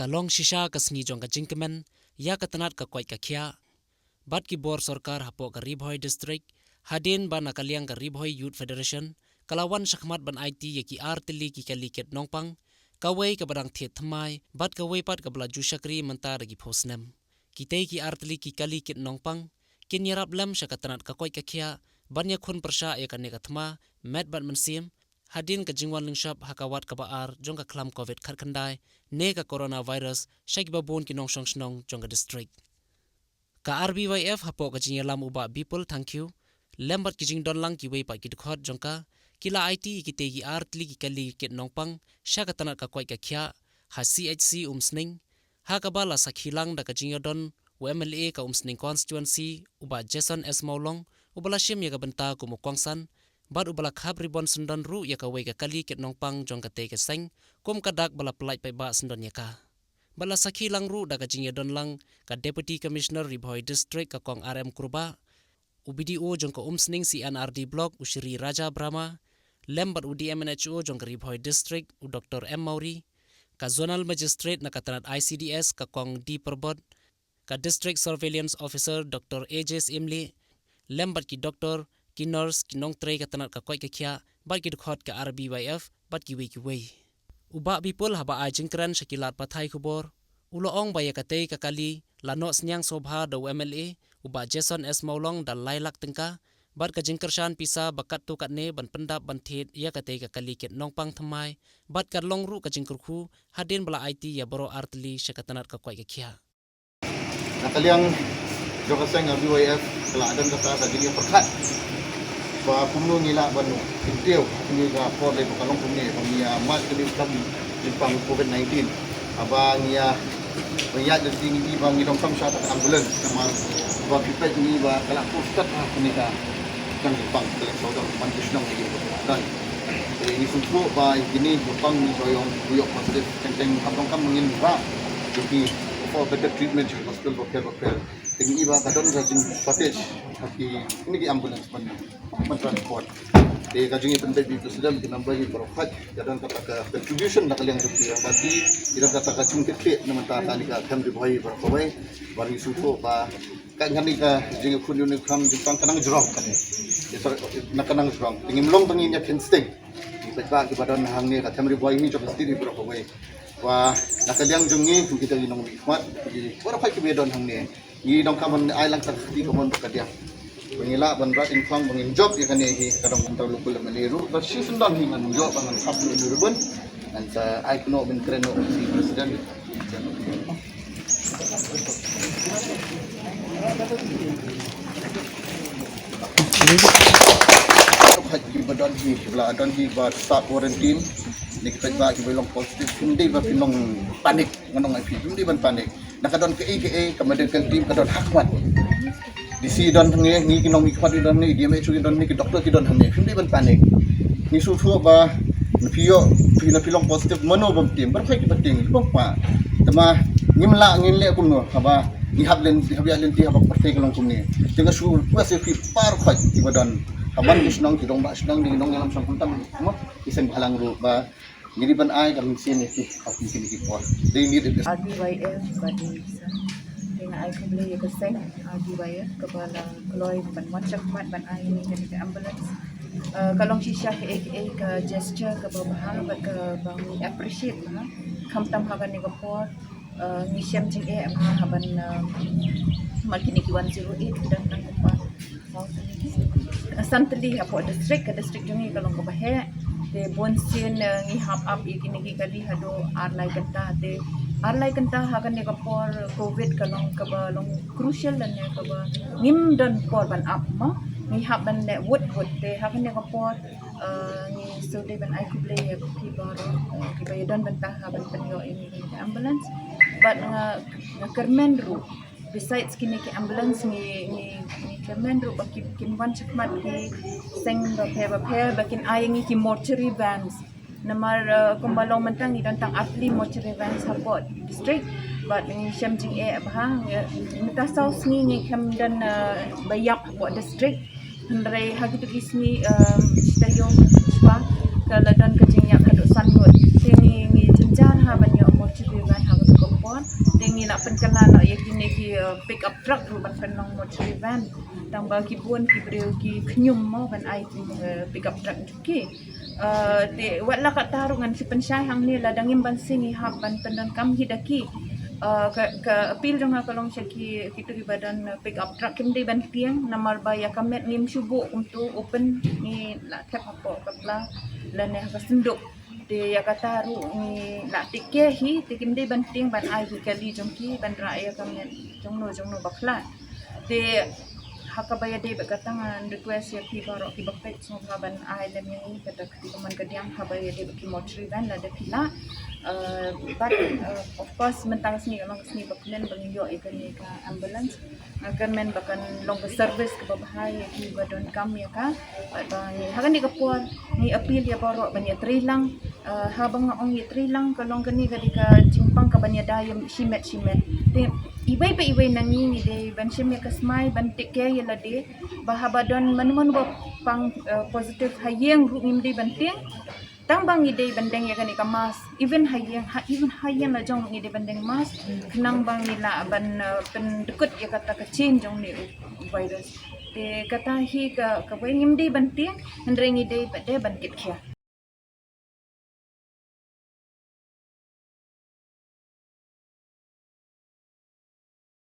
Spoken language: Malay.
kalong shisha kasngi jong ka jingkemen ya katanat ka kwai ka khia bat ki bor sarkar hapo ka Ribhoi district hadin bana kaliang ka Ribhoi Youth Federation kalawan shakmat ban IT ya ki artili ki kaliket nongpang kawei ka badang the thamai bat kawei pat ka bla jushakri manta ragi phosnem kitei ki artili ki kaliket nongpang kin yarap lam shakatanat ka kwai ka khia banya khun persha ya ka ne ka thma met bat mansim hadin ka jingwan lingshap hakawat ka baar jong ka khlam covid kharkhandai ne ka coronavirus shaki babon ki nong shong snong jong ka district ka RBYF hapo ka jinyalam uba people thank you lembat ki jing don lang ki wei pa ki khot jong ka kila IT ki te ki artli ki kali ket nongpang shaka tanat ka kwai ka khia ha CHC umsning ha ka bala sakhilang da ka jingadon MLA ka umsning constituency uba Jason S Maulong ubala shim ya ka benta ku mukwangsan bad ubala khab ribon sundan ru ya ka wei ka kali ket nongpang jong ka te ka seng kum ka dak bala pelai pai ba sundan ya ka bala sakhi lang ru da ka jingadon lang ka deputy commissioner Ribhoi district ka kong RM Kurba UBDO jong ka umsning CNRD block Ushri Raja Brahma lembat UDMNHO jong ka Ribhoi district u Dr M Mauri ka zonal magistrate na katanat ICDS ka kong D Perbod ka district surveillance officer Dr AJ Imli lembat ki doctor ki nurse ki nong trei katanat ka kwai ka khia bat ki khot ka RBYF bat ki wei uba people haba ai jingkran shakilat pathai khubor uloong baya ka tei ka kali lano snyang sobha do MLA uba Jason S Maulong da lailak tengka bat ka jingkershan pisa bakat tu kat ne ban pendap ban thet ya ka tei ka kali ket nongpang thamai bat ka long ru ka jingkurkhu hadin bala IT ya boro artli shakatanat ka kwai ka khia nakaliang jokaseng RBYF keladan kata tadi perkat ba kumno ngila ban tintiu ni ga por le kalong kumni pamia mat ke kam jipang COVID-19 abang ya banyak jadi ni bang ngidong sam sya tak ambulans sama ba pipet ni ba kala pusat ni ka kan jipang ke saudara mantis nang ni dan ini suku ba ini jipang ni soyong buyok positif tentang abang kam ngin ba jadi for better treatment hospital dokter tinggi ba kadon rajin shortage tapi ini di ambulans transport de kajing pentai di presiden dinambah di berokat kadon kata ke contribution nak kalian rupiah berarti kita kata kacung kecil nama tak kali ka kam di boy berkawai bari suku ba kan kali ka jing kun unit kam jipang kanang jurong kan nak kanang jurong tinggi melong tenginya insting di peta di badan hang ni ka kam di boy ni coba sendiri berkawai wah nak kalian jungi kita di nong hikmat di berapa kebedon hang ni ni dong kaman ai lang tak di kaman kadia pengila bandrat infang bangin job ya kan hi kadang antar lukul meniru bersih sendang hingan job bangan kaplu urban dan sa ai kuno ben kreno si presiden haji badan hi sebelah adan hi ba start quarantine ni kita ba ki belong positif hindi ba pinong panik nganong ai hindi ban panik nakadon ke kemudian tim kadon hakmat di si don ni kinong mikmat don ni dia mechu don ni ki doktor ki don ni hindi ban panik ni su thu ba pio pilong positif mano bom tim bar phai ki pating bom pa tama ngimla ngin le kum no haba ni hablen ti haba partai kalong kum ni dengan su wase fi par khaj ki badon haban kisnong ki dong ba snang ni nong yalam sang kuntam mo isen halang ru ba ngiri ban ai kami sini ki api sini ki pon they need it RBYF badi dengan ai kembali ke seng RBYF kepala keloi ban macam ban ai ni ke ambulance kalong shisha ke gesture ke bawah ke bang appreciate kam tam hagan ni ko por ni siam jing haban makin ki 108 dan nang pa santli apo district jungi kalong ko bahe de bonsin ngi hap up ikini ki kali hado arlai kanta hagan ne kapor covid kalong kabalong crucial dan ne kaba ngim dan por ban up ma ngi hap ban ne wood de hagan ne kapor ngi so de ban ai kuble ki baro ki bayadan bantah haban penyo ini ambulance but kermen ru besides kini ke ambulance ni kermen ru baki kin wan chakmat ki seng ba bakin ayangi ki mortuary vans namar kumbalong mentang ni tentang atli mortuary vans support district but ni shamjing bahang mita south ni kam dan bayak buat district ndrai hagitu kisni stayo spa kala dan kajing yak haduk sangot ni jenjar ha banyak mortuary van ha ngila penkalana yakini ki pick up truck ban penong motor van tang bagi pun ki breu ki knyum mo ban ai pick up truck ki te wala ka tarungan si pensyai hang ni ladangin ban singi hab ban pendan kam hidaki ke appeal jong kalong syaki kita di badan pick up truck kimde ban tiang namar baya kamet nim syubu untuk open ni la tap apa kapla lane ha senduk de ya kata ru ni la tikke hi tikimde ban tiang ban ai ki kali jong ki ban raya kamet jong no bakla de hakabaya de bakatangan request ya ki baro ki bakpet semua ban ai dan ni kata ki teman kediang habaya de ki motor van la de pila but of course mentang sini orang sini baknen bangyo ikan ni ka ambulance akan men bakan long service ke babahai ki badon kam ya ka bang hakan di kapur ni appeal ya baro banya trilang habang ong ya trilang kalong kani kadika cimpang ka banya dayam shimet te ibai nangi ni de ban shimya kasmai ban take care ya lade bahabadon manman ba pang positive hayeng ru imdi banting tang bang ide bandeng ya kan ikamas even hayang la jong ide bandeng mas kenang bang nila ban pendekut ya kata kecin jong ni virus te kata hi ka weng imdi banting hendreng ide bade ban kit kya